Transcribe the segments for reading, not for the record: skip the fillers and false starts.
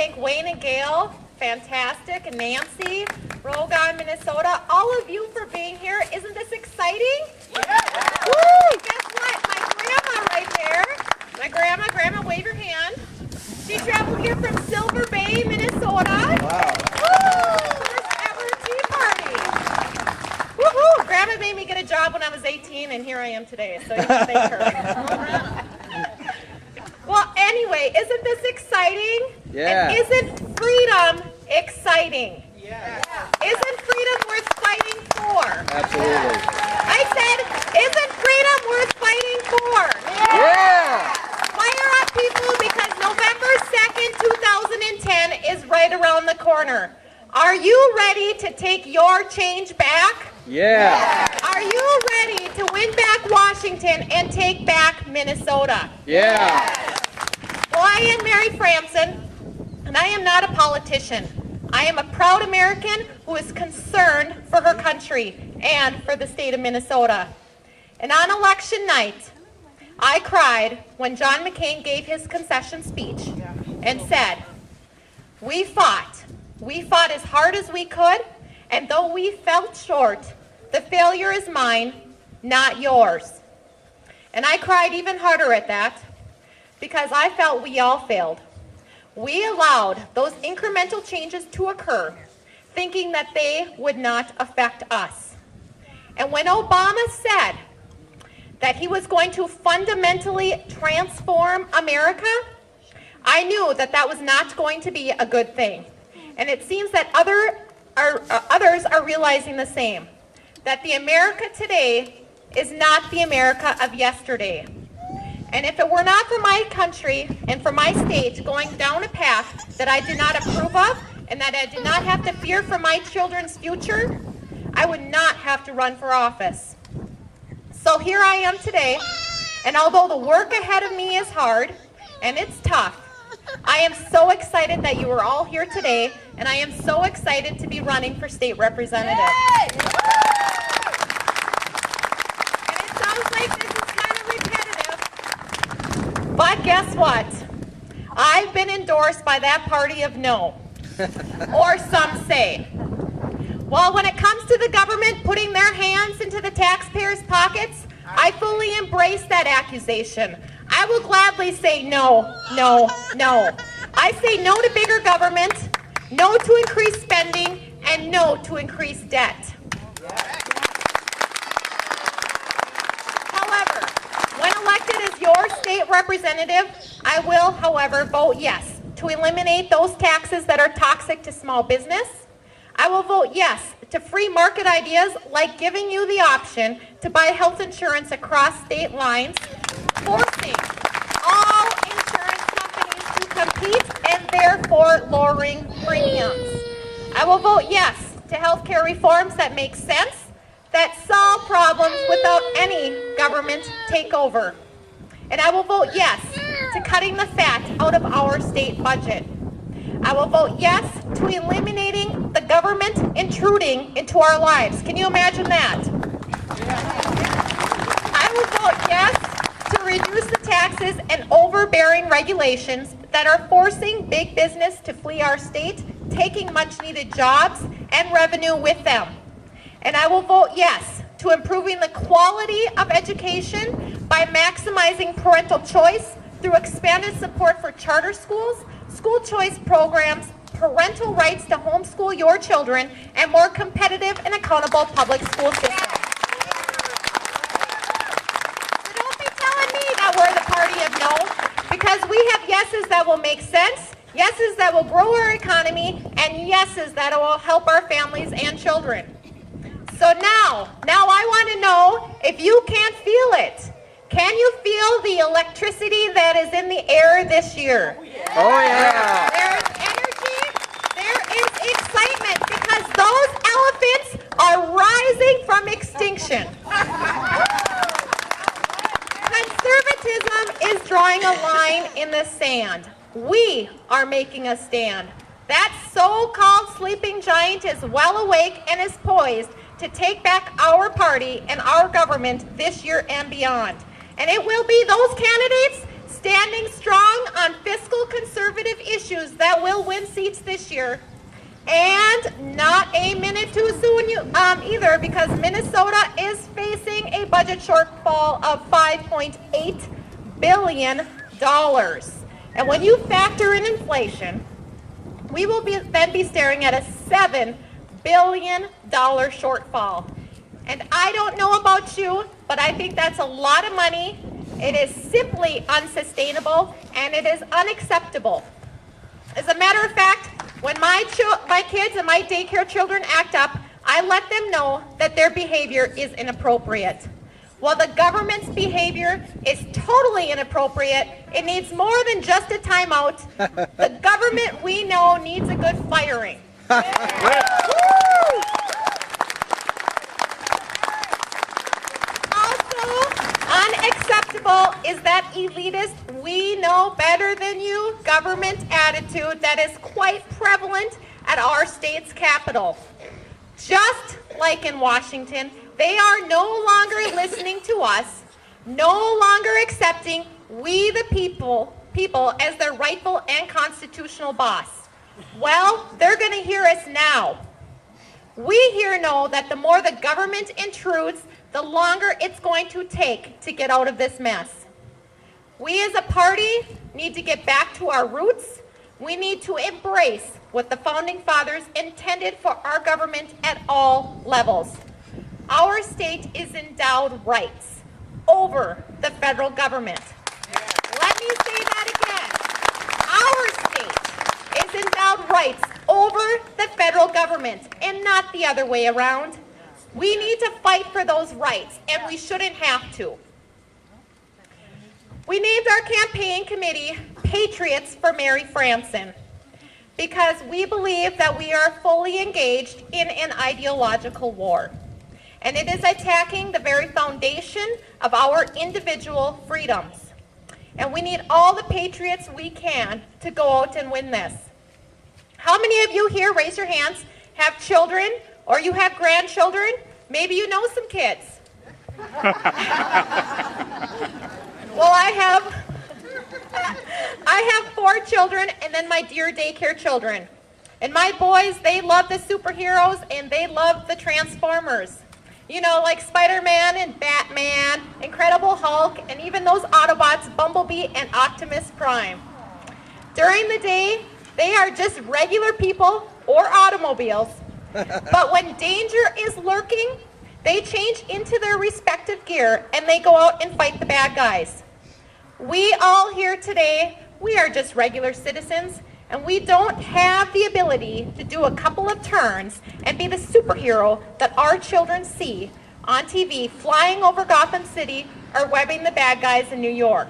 thank Wayne and Gail, fantastic, and Nancy, Rogan, Minnesota, all of you for being here. Isn't this exciting? Yeah. Woo! Guess what? My grandma right there, Grandma, wave your hand. She traveled here from Silver Bay, Minnesota. Wow. Woo! First ever tea party. Woohoo! Grandma made me get a job when I was 18, and here I am today, so you can thank her. Well, anyway, isn't this exciting? Yeah. And isn't freedom exciting? Yeah. Isn't freedom worth fighting for? Absolutely. I said, isn't freedom worth fighting for? Yeah. Fire up, people, because November 2nd, 2010 is right around the corner. Are you ready to take your change back? Yeah. Are you ready to win back Washington and take back Minnesota? Yeah. Well, I am Mary Franson, and I am not a politician. I am a proud American who is concerned for her country and for the state of Minnesota. And on election night, I cried when John McCain gave his concession speech and said, we fought as hard as we could, and though we fell short, the failure is mine, not yours. And I cried even harder at that because I felt we all failed. We allowed those incremental changes to occur, thinking that they would not affect us. And when Obama said that he was going to fundamentally transform America, I knew that that was not going to be a good thing. And it seems that others are realizing the same, that the America today is not the America of yesterday. And if it were not for my country and for my state going down a path that I did not approve of and that I did not have to fear for my children's future, I would not have to run for office. So here I am today, and although the work ahead of me is hard and it's tough, I am so excited that you are all here today, and I am so excited to be running for state representative. And it sounds like this is kind of repetitive, but guess what? I've been endorsed by that party of no, or some say. Well, when it comes to the government putting their hands into the taxpayers' pockets, I fully embrace that accusation. I will gladly say no, no, no. I say no to bigger government, no to increased spending, and no to increased debt. However, when elected as your state representative, I will, however, vote yes to eliminate those taxes that are toxic to small business. I will vote yes to free market ideas like giving you the option to buy health insurance across state lines, forcing all insurance companies to compete and therefore lowering premiums. I will vote yes to healthcare reforms that make sense, that solve problems without any government takeover. And I will vote yes to cutting the fat out of our state budget. I will vote yes to eliminating the government intruding into our lives. Can you imagine that? I will vote yes to reduce the taxes and overbearing regulations that are forcing big business to flee our state, taking much needed jobs and revenue with them. And I will vote yes to improving the quality of education by maximizing parental choice through expanded support for charter schools, school choice programs, parental rights to homeschool your children, and more competitive and accountable public school systems. So don't be telling me that we're the party of no, because we have yeses that will make sense, yeses that will grow our economy, and yeses that will help our families and children. So now I want to know if you can't feel it. Can you feel the electricity that is in the air this year? Oh, yeah. There is energy, there is excitement, because those elephants are rising from extinction. Conservatism is drawing a line in the sand. We are making a stand. That so-called sleeping giant is well awake and is poised to take back our party and our government this year and beyond. And it will be those candidates standing strong on fiscal conservative issues that will win seats this year. And not a minute too soon either, because Minnesota is facing a budget shortfall of $5.8 billion. And when you factor in inflation, we will then be staring at a $7 billion shortfall. And I don't know about you, but I think that's a lot of money. It is simply unsustainable, and it is unacceptable. As a matter of fact, when my kids and my daycare children act up, I let them know that their behavior is inappropriate. While the government's behavior is totally inappropriate, it needs more than just a timeout. The government, we know, needs a good firing. Unacceptable is that elitist, we know better than you government attitude that is quite prevalent at our state's capital. Just like in Washington, they are no longer listening to us, no longer accepting we the people as their rightful and constitutional boss. Well, they're going to hear us now. We here know that the more the government intrudes, the longer it's going to take to get out of this mess. We as a party need to get back to our roots. We need to embrace what the Founding Fathers intended for our government at all levels. Our state is endowed rights over the federal government. Let me say that again. Our state is endowed rights over the federal government and not the other way around. We need to fight for those rights, and we shouldn't have to. We named our campaign committee Patriots for Mary Franson because we believe that we are fully engaged in an ideological war. And it is attacking the very foundation of our individual freedoms. And we need all the patriots we can to go out and win this. How many of you here, raise your hands, have children or you have grandchildren? Maybe you know some kids. Well, I have 4 children and then my dear daycare children. And my boys, they love the superheroes and they love the Transformers. You know, like Spider-Man and Batman, Incredible Hulk, and even those Autobots, Bumblebee and Optimus Prime. During the day, they are just regular people or automobiles. But when danger is lurking, they change into their respective gear and they go out and fight the bad guys. We all here today, we are just regular citizens, and we don't have the ability to do a couple of turns and be the superhero that our children see on TV flying over Gotham City or webbing the bad guys in New York.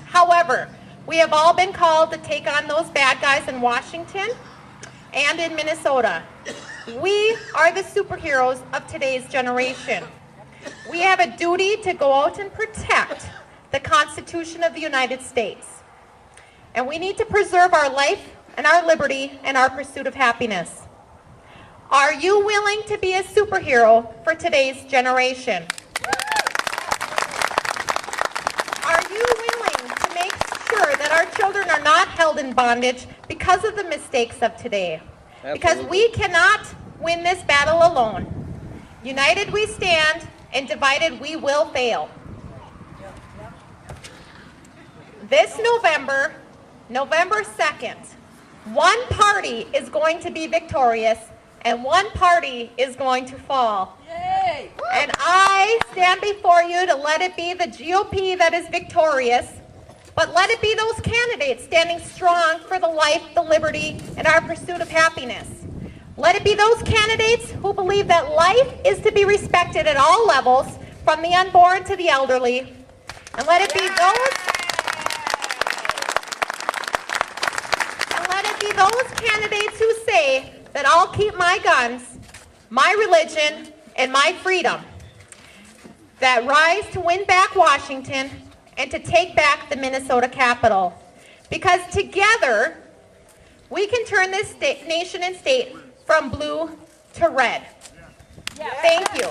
However, we have all been called to take on those bad guys in Washington and in Minnesota. We are the superheroes of today's generation. We have a duty to go out and protect the Constitution of the United States. And we need to preserve our life and our liberty and our pursuit of happiness. Are you willing to be a superhero for today's generation? Are you willing to make sure that our children are not held in bondage because of the mistakes of today? Because we cannot win this battle alone. United we stand, and divided we will fail. This November, November 2nd, one party is going to be victorious and one party is going to fall. Yay! And I stand before you to let it be the GOP that is victorious, but let it be those candidates standing strong for the life, the liberty, and our pursuit of happiness. Let it be those candidates who believe that life is to be respected at all levels, from the unborn to the elderly. And let it be those candidates who say that I'll keep my guns, my religion, and my freedom, that rise to win back Washington and to take back the Minnesota Capitol. Because together, we can turn this nation and state from blue to red. Thank you.